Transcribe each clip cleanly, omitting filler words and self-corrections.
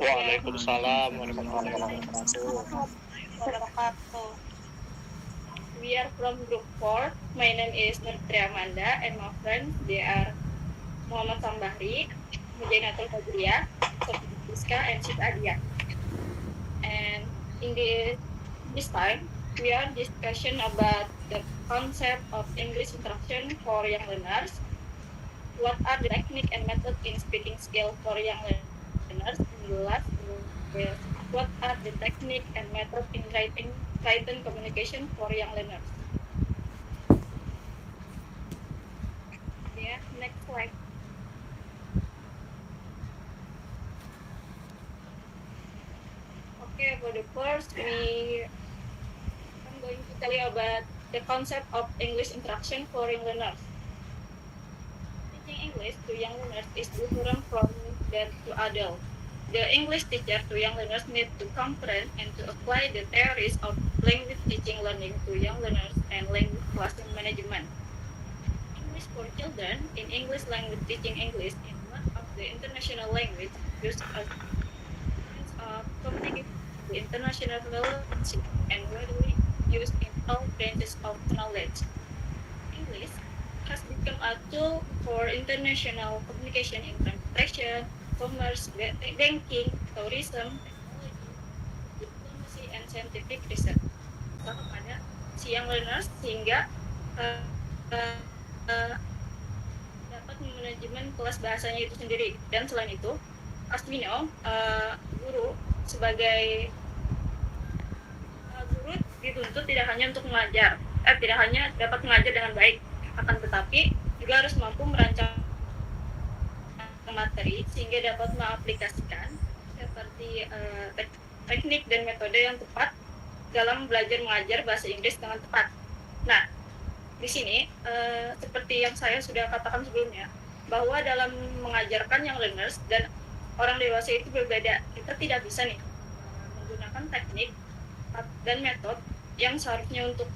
Waalaikumsalam warahmatullahi wabarakatuh. We are from group 4. My name is Nurtri Amanda and my friends they are Muhammad Sambahri, Mujainatul Fadriyah, Sophie Rizka, and Syed Adia. And in this time, we are discussion about the concept of English instruction for young learners. What are the technique and method in speaking skill for young learners? In the last is what are the technique and method in written communication for young learners? Yeah, next slide. Okay, for the first, I'm going to tell you about the concept of English instruction for young learners. Teaching English to young learners is different from that to adults. The English teacher to young learners need to comprehend and to apply the theories of language teaching learning to young learners and language classroom management. English for children in English language teaching English is one of the international language used as means of communicating the international relationship and widely used in all branches of knowledge. English has become a tool for international communication in transportation, commerce, banking, tourism, technology, diplomacy, and scientific research. Kepada si young learners sehingga dapat manajemen kelas bahasanya itu sendiri. Dan selain itu, as we know, guru sebagai guru dituntut tidak hanya untuk mengajar, tidak hanya dapat mengajar dengan baik, akan tetapi juga harus mampu merancang materi sehingga dapat mengaplikasikan seperti teknik dan metode yang tepat dalam belajar mengajar bahasa Inggris dengan tepat. Nah, di sini seperti yang saya sudah katakan sebelumnya, bahwa dalam mengajarkan young learners dan orang dewasa itu berbeda. Kita tidak bisa nih menggunakan teknik dan metode yang seharusnya untuk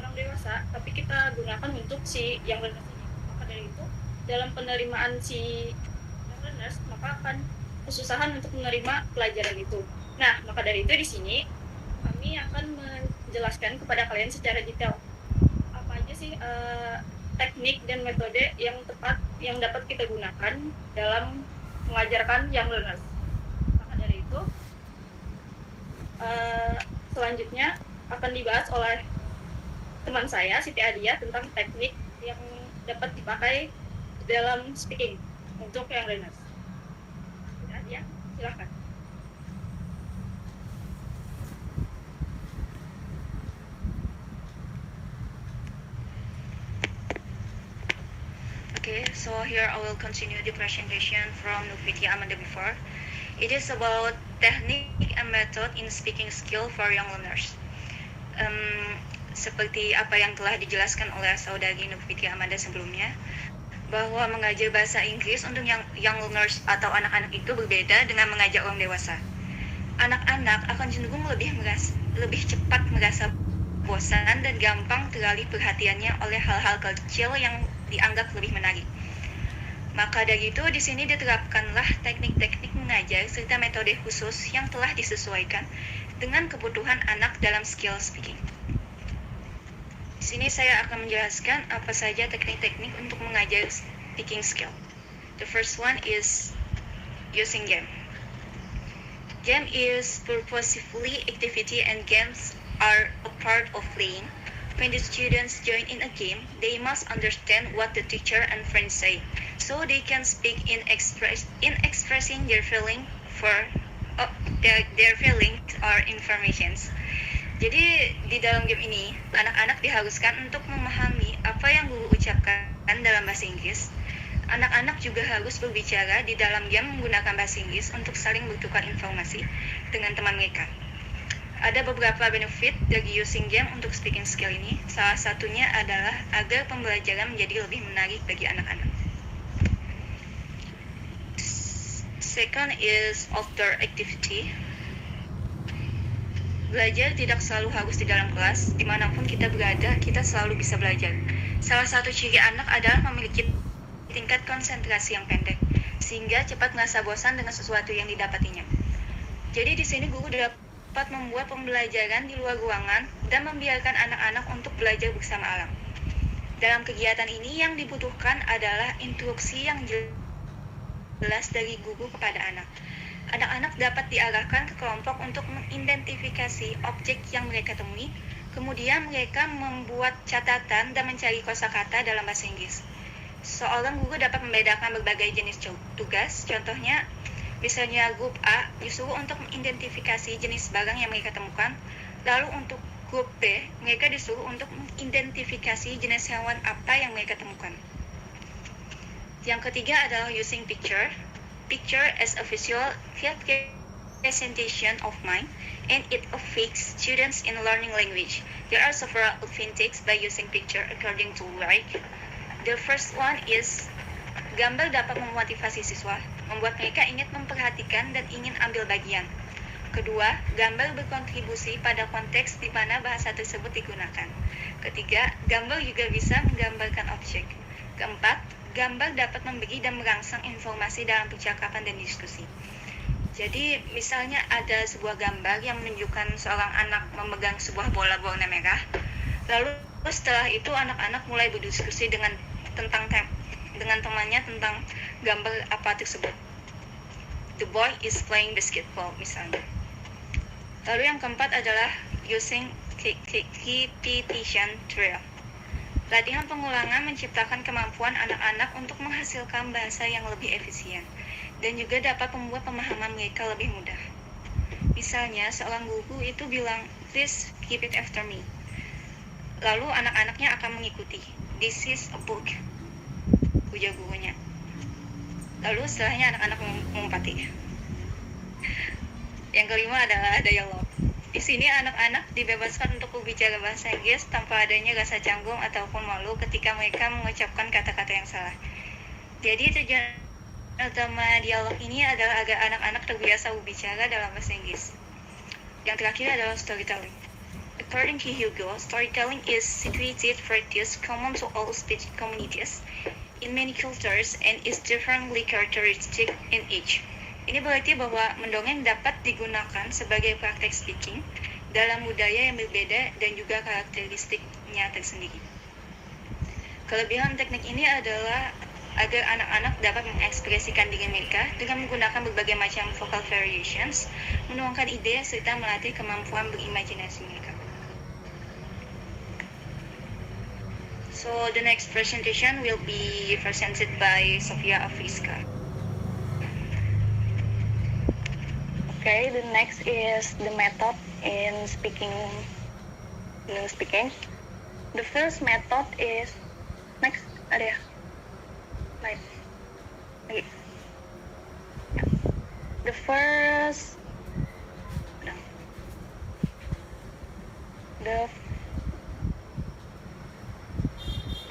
orang dewasa, tapi kita gunakan untuk si young learners ini. Maka dari itu, dalam penerimaan si young learners, maka akan kesusahan untuk menerima pelajaran itu. Nah, maka dari itu di sini kami akan menjelaskan kepada kalian secara detail apa aja sih teknik dan metode yang tepat yang dapat kita gunakan dalam mengajarkan young learners. Maka dari itu, selanjutnya akan dibahas oleh teman saya, Siti Adia, tentang teknik yang dapat dipakai dalam speaking untuk young learners. Siti Adia, silakan. Okay, so here I will continue the presentation from Nufiti Amanda before. It is about technique and method in speaking skill for young learners. Seperti apa yang telah dijelaskan oleh saudari Nufiti Amanda sebelumnya, bahwa mengajar bahasa Inggris untuk young learners atau anak-anak itu berbeda dengan mengajar orang dewasa. Anak-anak akan cenderung lebih cepat merasa bosan dan gampang teralih perhatiannya oleh hal-hal kecil yang dianggap lebih menarik. Maka dari itu di sini diterapkanlah teknik-teknik mengajar serta metode khusus yang telah disesuaikan dengan kebutuhan anak dalam skill speaking. Di sini saya akan menjelaskan apa saja teknik-teknik untuk mengajar speaking skill. The first one is using game. Game is purposefully activity and games are a part of playing. When the students join in a game, they must understand what the teacher and friends say, so they can speak in expressing their feeling their feelings or informations. Jadi di dalam game ini, anak-anak diharuskan untuk memahami apa yang guru ucapkan dalam bahasa Inggris. Anak-anak juga harus berbicara di dalam game menggunakan bahasa Inggris untuk saling bertukar informasi dengan teman mereka. Ada beberapa benefit dari using game untuk speaking skill ini. Salah satunya adalah agar pembelajaran menjadi lebih menarik bagi anak-anak. Second is outdoor activity. Belajar tidak selalu harus di dalam kelas. Dimanapun kita berada, kita selalu bisa belajar. Salah satu ciri anak adalah memiliki tingkat konsentrasi yang pendek. sehingga cepat merasa bosan dengan sesuatu yang didapatinya. Jadi di sini guru dapat membuat pembelajaran di luar ruangan dan membiarkan anak-anak untuk belajar bersama alam. Dalam kegiatan ini yang dibutuhkan adalah instruksi yang jelas dari guru kepada anak. Anak-anak dapat diarahkan ke kelompok untuk mengidentifikasi objek yang mereka temui, kemudian mereka membuat catatan dan mencari kosakata dalam bahasa Inggris. Seorang guru dapat membedakan berbagai jenis tugas, contohnya, misalnya grup A disuruh untuk mengidentifikasi jenis barang yang mereka temukan, lalu untuk grup B, mereka disuruh untuk mengidentifikasi jenis hewan apa yang mereka temukan. Yang ketiga adalah using picture. Picture as a visual representation of mind, and it affects students in learning language. There are several advantages by using picture according to Wright. The first one is gambar dapat memotivasi siswa, membuat mereka ingin memperhatikan dan ingin ambil bagian. Kedua, gambar berkontribusi pada konteks di mana bahasa tersebut digunakan. Ketiga, gambar juga bisa menggambarkan objek. Keempat, gambar dapat memberi dan merangsang informasi dalam percakapan dan diskusi. Jadi, misalnya ada sebuah gambar yang menunjukkan seorang anak memegang sebuah bola berwarna merah. Lalu setelah itu anak-anak mulai berdiskusi dengan temannya tentang gambar apa tersebut. The boy is playing basketball misalnya. Lalu yang keempat adalah using repetition drill. Latihan pengulangan menciptakan kemampuan anak-anak untuk menghasilkan bahasa yang lebih efisien dan juga dapat membuat pemahaman mereka lebih mudah. Misalnya, seorang guru itu bilang, "Please repeat after me." Lalu anak-anaknya akan mengikuti. "This is a book," ujar gurunya. Lalu setelahnya anak-anak mengumpati. Yang kelima adalah dialog. Di sini anak-anak dibebaskan untuk berbicara bahasa Inggris tanpa adanya rasa canggung ataupun malu ketika mereka mengucapkan kata-kata yang salah. Jadi tujuan utama dialog ini adalah agar anak-anak terbiasa berbicara dalam bahasa Inggris. Yang terakhir adalah storytelling. According to Hugo, storytelling is situated practice common to all speech communities in many cultures and is differently characteristic in each. Ini berarti bahwa mendongeng dapat digunakan sebagai praktek speaking dalam budaya yang berbeda dan juga karakteristiknya tersendiri. Kelebihan teknik ini adalah agar anak-anak dapat mengekspresikan diri mereka dengan menggunakan berbagai macam vocal variations, menuangkan ide serta melatih kemampuan berimajinasi mereka. So the next presentation will be presented by Sofia Afriska. Okay, the next is the method in speaking. The first method is next. Ada ya? Slide. Okay. The first.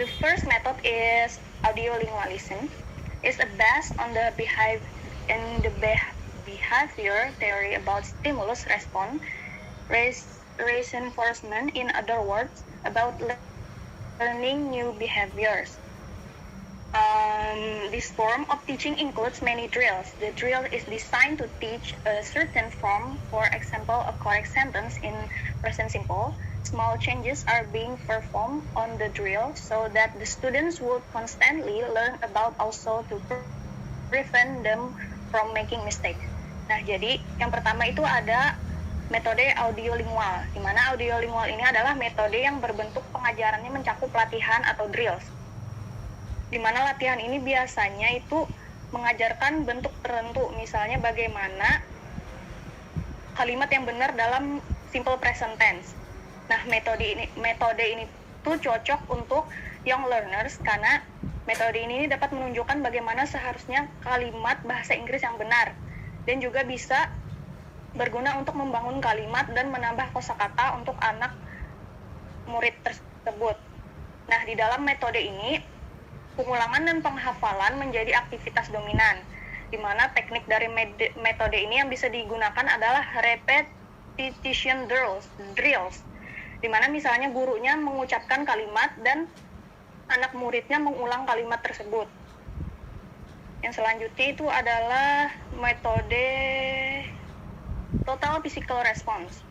The first method is audiolingualism. It's based on the behavior theory about stimulus response, reinforcement, in other words, about learning new behaviors. This form of teaching includes many drills. The drill is designed to teach a certain form, for example, a correct sentence in present simple. Small changes are being performed on the drill so that the students would constantly learn about also to prevent them from making mistakes. Nah, jadi yang pertama itu ada metode audiolingual, di mana audiolingual ini adalah metode yang berbentuk pengajarannya mencakup latihan atau drills. Di mana latihan ini biasanya itu mengajarkan bentuk tertentu, misalnya bagaimana kalimat yang benar dalam simple present tense. Nah, metode ini tuh cocok untuk young learners karena metode ini dapat menunjukkan bagaimana seharusnya kalimat bahasa Inggris yang benar dan juga bisa berguna untuk membangun kalimat dan menambah kosakata untuk anak murid tersebut. Nah, di dalam metode ini pengulangan dan penghafalan menjadi aktivitas dominan, di mana teknik dari metode ini yang bisa digunakan adalah repetition drills, di mana misalnya gurunya mengucapkan kalimat dan anak muridnya mengulang kalimat tersebut. Yang selanjutnya itu adalah metode Total Physical Response.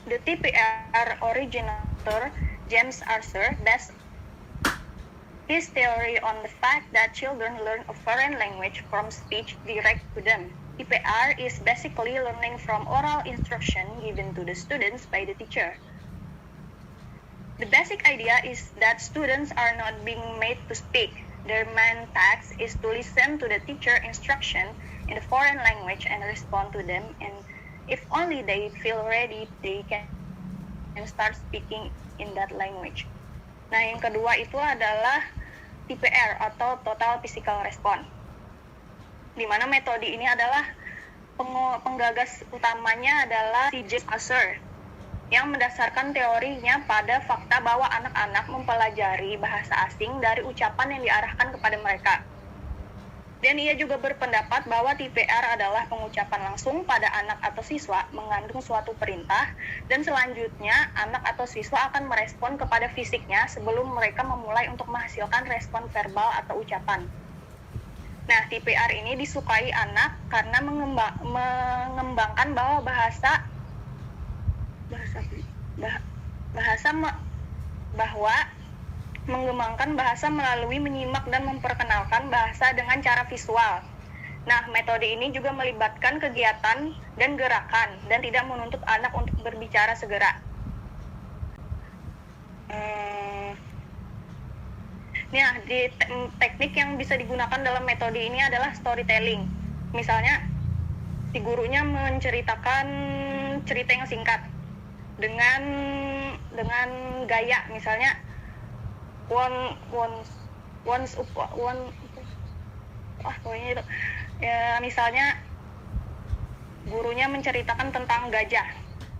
The TPR originator, James Arthur, based his theory on the fact that children learn a foreign language from speech direct to them. TPR is basically learning from oral instruction given to the students by the teacher. The basic idea is that students are not being made to speak. Their main task is to listen to the teacher instruction in the foreign language and respond to them, and if only they feel ready, they can start speaking in that language. Nah, yang kedua itu adalah TPR atau Total Physical Response, di mana metode ini adalah penggagas utamanya adalah si James Arthur, yang mendasarkan teorinya pada fakta bahwa anak-anak mempelajari bahasa asing dari ucapan yang diarahkan kepada mereka. Dan ia juga berpendapat bahwa TPR adalah pengucapan langsung pada anak atau siswa mengandung suatu perintah, dan selanjutnya anak atau siswa akan merespon kepada fisiknya sebelum mereka memulai untuk menghasilkan respon verbal atau ucapan. Nah, TPR ini disukai anak karena mengembangkan bahwa mengembangkan bahasa melalui menyimak dan memperkenalkan bahasa dengan cara visual. Nah, metode ini juga melibatkan kegiatan dan gerakan dan tidak menuntut anak untuk berbicara segera. Nah, teknik yang bisa digunakan dalam metode ini adalah storytelling. Misalnya, si gurunya menceritakan cerita yang singkat dengan gaya, misalnya pokoknya itu ya, misalnya gurunya menceritakan tentang gajah,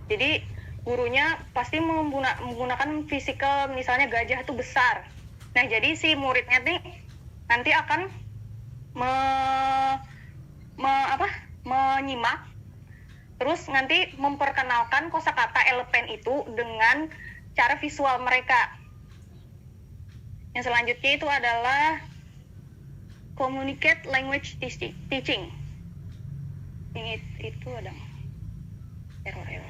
jadi gurunya pasti menggunakan fisikal, misalnya gajah itu besar. Nah, jadi si muridnya nih nanti akan menyimak, terus nanti memperkenalkan kosakata elephant itu dengan cara visual mereka. Yang selanjutnya itu adalah communicate language teaching. Ini itu ada error.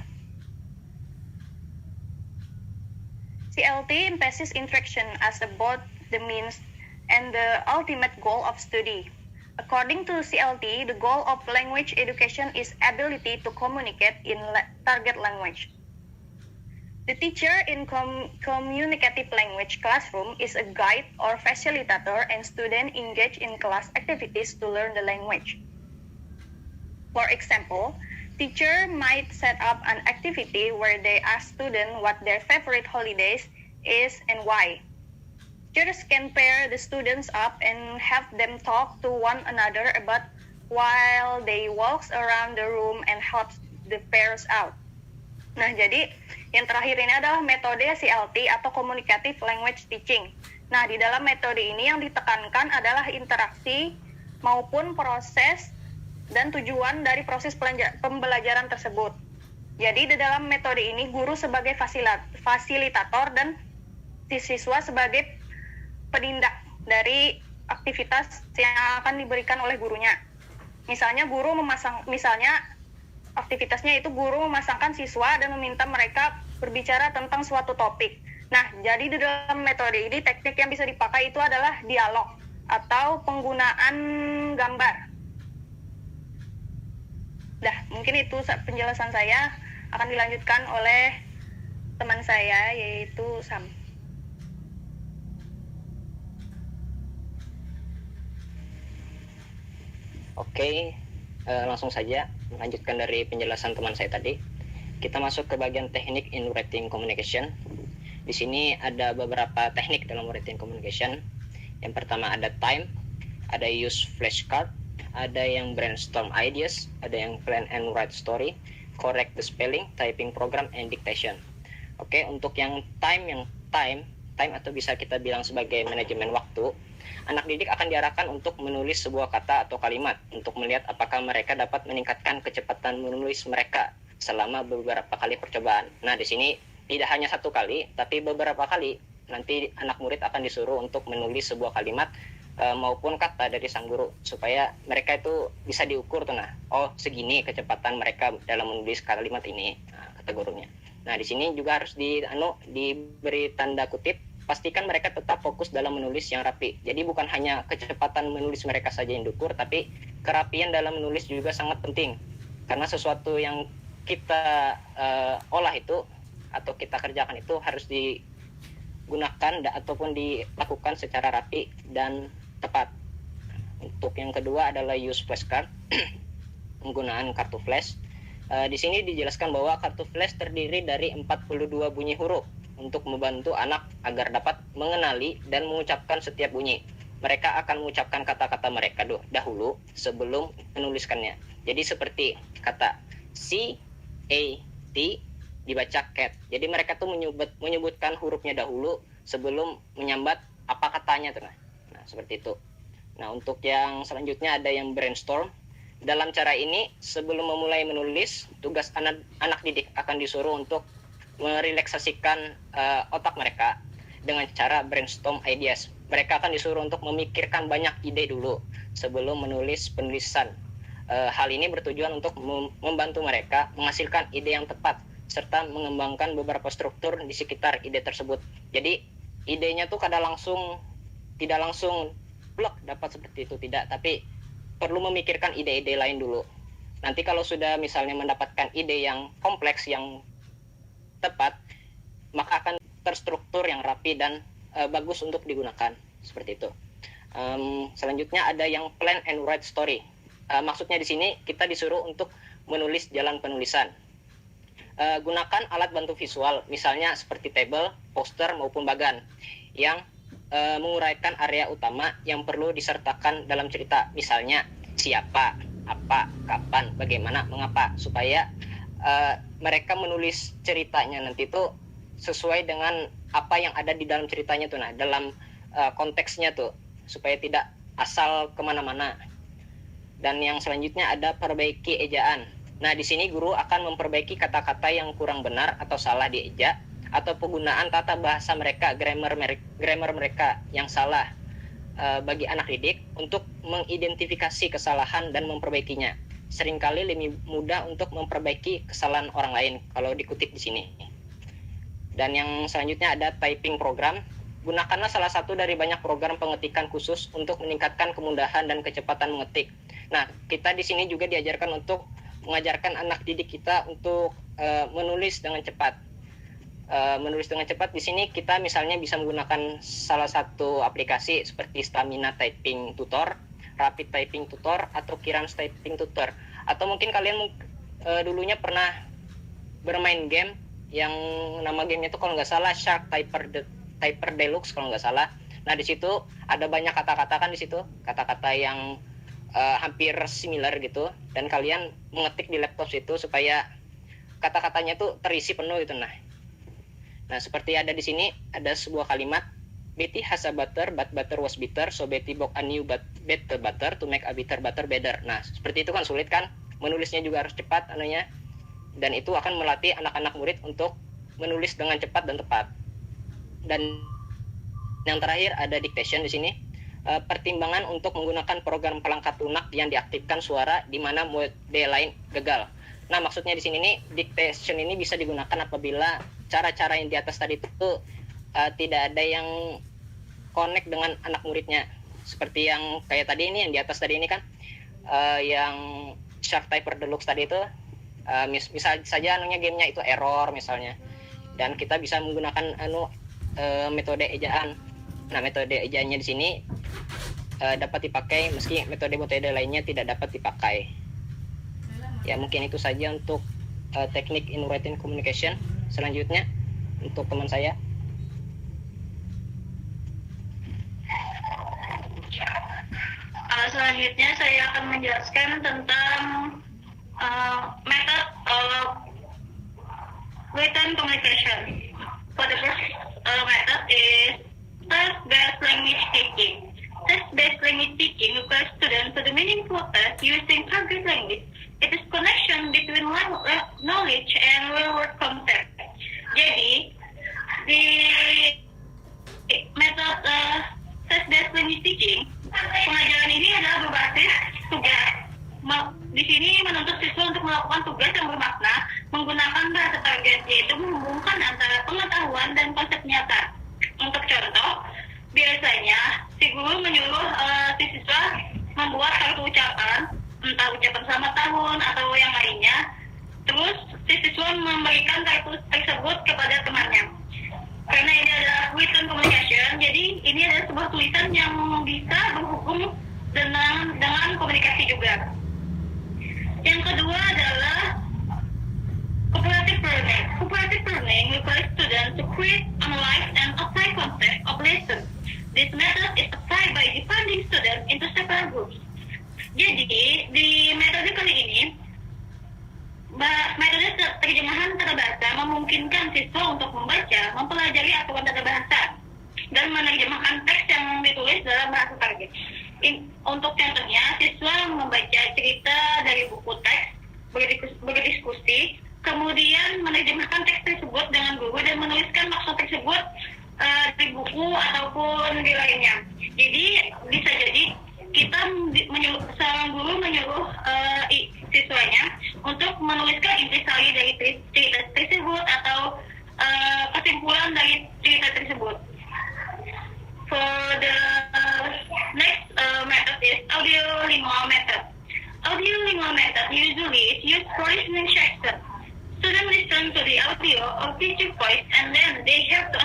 CLT emphasizes interaction as both the means and the ultimate goal of study. According to CLT, the goal of language education is ability to communicate in target language. The teacher in communicative language classroom is a guide or facilitator, and students engage in class activities to learn the language. For example, teacher might set up an activity where they ask students what their favorite holidays is and why. Teachers can pair the students up and have them talk to one another about while they walks around the room and helps the pairs out. Nah, jadi yang terakhir ini adalah metode CLT atau Communicative Language Teaching. Nah, di dalam metode ini yang ditekankan adalah interaksi maupun proses dan tujuan dari proses pembelajaran tersebut. Jadi di dalam metode ini guru sebagai fasilitator dan siswa sebagai penindak dari aktivitas yang akan diberikan oleh gurunya. Misalnya aktivitasnya itu guru memasangkan siswa dan meminta mereka berbicara tentang suatu topik. Nah, jadi di dalam metode ini teknik yang bisa dipakai itu adalah dialog atau penggunaan gambar. Dah, mungkin itu penjelasan saya, akan dilanjutkan oleh teman saya yaitu Sam. Oke, langsung saja melanjutkan dari penjelasan teman saya tadi. Kita masuk ke bagian teknik in writing communication. Di sini ada beberapa teknik dalam writing communication. Yang pertama ada time, ada use flashcard, ada yang brainstorm ideas, ada yang plan and write story, correct the spelling, typing program, and dictation. Oke, untuk yang time atau bisa kita bilang sebagai manajemen waktu, anak didik akan diarahkan untuk menulis sebuah kata atau kalimat untuk melihat apakah mereka dapat meningkatkan kecepatan menulis mereka selama beberapa kali percobaan. Nah, di sini tidak hanya satu kali, tapi beberapa kali nanti anak murid akan disuruh untuk menulis sebuah kalimat maupun kata dari sang guru, supaya mereka itu bisa diukur tuh. Nah, oh segini kecepatan mereka dalam menulis kalimat ini, kata gurunya. Nah, di sini juga harus diberi tanda kutip, pastikan mereka tetap fokus dalam menulis yang rapi. Jadi bukan hanya kecepatan menulis mereka saja yang diukur, tapi kerapian dalam menulis juga sangat penting. Karena sesuatu yang kita olah itu atau kita kerjakan itu harus digunakan ataupun dilakukan secara rapi dan tepat. Untuk yang kedua adalah use flashcard, penggunaan kartu flash. Di sini dijelaskan bahwa kartu flash terdiri dari 42 bunyi huruf untuk membantu anak agar dapat mengenali dan mengucapkan setiap bunyi. Mereka akan mengucapkan kata-kata mereka dahulu sebelum menuliskannya. Jadi seperti kata C, A, T dibaca cat. Jadi mereka tuh menyebutkan hurufnya dahulu sebelum menyambat apa katanya tuh. Nah, seperti itu. Nah, untuk yang selanjutnya ada yang brainstorm. Dalam cara ini, sebelum memulai menulis, tugas anak didik akan disuruh untuk merelaksasikan otak mereka dengan cara brainstorm ideas. Mereka akan disuruh untuk memikirkan banyak ide dulu sebelum menulis penulisan. Hal ini bertujuan untuk membantu mereka menghasilkan ide yang tepat serta mengembangkan beberapa struktur di sekitar ide tersebut. Jadi idenya tuh tidak langsung blok dapat seperti itu, tidak, tapi perlu memikirkan ide-ide lain dulu. Nanti kalau sudah misalnya mendapatkan ide yang kompleks, yang tepat, maka akan terstruktur yang rapi dan bagus untuk digunakan, seperti itu. Selanjutnya ada yang plan and write story. Maksudnya di sini kita disuruh untuk menulis jalan penulisan. Gunakan alat bantu visual, misalnya seperti tabel, poster maupun bagan yang menguraikan area utama yang perlu disertakan dalam cerita, misalnya siapa, apa, kapan, bagaimana, mengapa, supaya mereka menulis ceritanya nanti itu sesuai dengan apa yang ada di dalam ceritanya tuh, nah dalam konteksnya tuh, supaya tidak asal kemana-mana. Dan yang selanjutnya ada perbaiki ejaan. Nah, di sini guru akan memperbaiki kata-kata yang kurang benar atau salah dieja, atau penggunaan tata bahasa mereka, grammar mereka yang salah bagi anak didik untuk mengidentifikasi kesalahan dan memperbaikinya. Seringkali lebih mudah untuk memperbaiki kesalahan orang lain kalau dikutip di sini. Dan yang selanjutnya ada typing program. Gunakanlah salah satu dari banyak program pengetikan khusus untuk meningkatkan kemudahan dan kecepatan mengetik. Nah, kita di sini juga diajarkan untuk mengajarkan anak didik kita untuk menulis dengan cepat. Menulis dengan cepat di sini kita misalnya bisa menggunakan salah satu aplikasi seperti Stamina Typing Tutor, Rapid Typing Tutor, atau Kirans Typing Tutor. Atau mungkin kalian dulunya pernah bermain game yang nama gamenya itu kalau nggak salah Shark Typer Deluxe kalau nggak salah. Nah, di situ ada banyak kata-kata kan di situ, kata-kata yang hampir similar gitu, dan kalian mengetik di laptop situ supaya kata-katanya tuh terisi penuh gitu. Nah, seperti ada di sini ada sebuah kalimat, Betty has a butter, but butter was bitter, so Betty bought a new better butter to make a bitter butter better. Nah, seperti itu kan sulit kan, menulisnya juga harus cepat anunya, dan itu akan melatih anak-anak murid untuk menulis dengan cepat dan tepat. Dan yang terakhir ada dictation di sini. Pertimbangan untuk menggunakan program pelengkap lunak yang diaktifkan suara di mana mode lain gagal. Nah, maksudnya di sini nih, dictation ini bisa digunakan apabila cara-cara yang di atas tadi itu tidak ada yang connect dengan anak muridnya. Seperti yang kayak tadi ini, yang di atas tadi ini kan, yang Shark Typer Deluxe tadi itu, misal saja gamenya itu error misalnya. Dan kita bisa menggunakan metode ejaan. Nah, metode ejaannya di sini dapat dipakai meski metode-metode lainnya tidak dapat dipakai. Ya, mungkin itu saja untuk teknik in writing communication. Selanjutnya untuk teman saya. Selanjutnya saya akan menjelaskan tentang method of written communication. For the first method is text-based language teaching. Text-based language teaching requires students to do meaningful text using target language. It is connection between knowledge and real-world concept. Jadi, di method text-based language teaching, tugas yang bermakna menggunakan bahasa target, yaitu menghubungkan antara pengetahuan dan konsep nyata. Untuk contoh, biasanya si guru menyuruh si siswa membuat satu ucapan, entah ucapan selamat tahun atau yang lainnya. Terus si siswa memberikan kartu tersebut kepada temannya. Karena ini adalah written communication, jadi ini adalah sebuah tulisan yang bisa berhubung dengan komunikasi juga. Yang kedua adalah cooperative learning. Cooperative learning requires students to create, analyze, and apply concepts of lesson. This method is applied by dividing students into several groups. Jadi, di metode kali ini, metode terjemahan tata bahasa memungkinkan siswa untuk membaca, mempelajari aturan tata bahasa, dan menerjemahkan teks yang ditulis dalam bahasa target. Untuk contohnya, siswa membaca cerita dari buku teks, berdiskusi, kemudian menerjemahkan teks tersebut dengan guru dan menuliskan maksud tersebut di buku ataupun di lainnya. Jadi bisa jadi kita seorang guru menyuruh siswanya untuk menuliskan intisari dari cerita tersebut atau kesimpulan dari cerita tersebut. For the next method is audiolingual method. Audiolingual method usually is used for listening section. Students listen to the audio of teacher voice and then they have to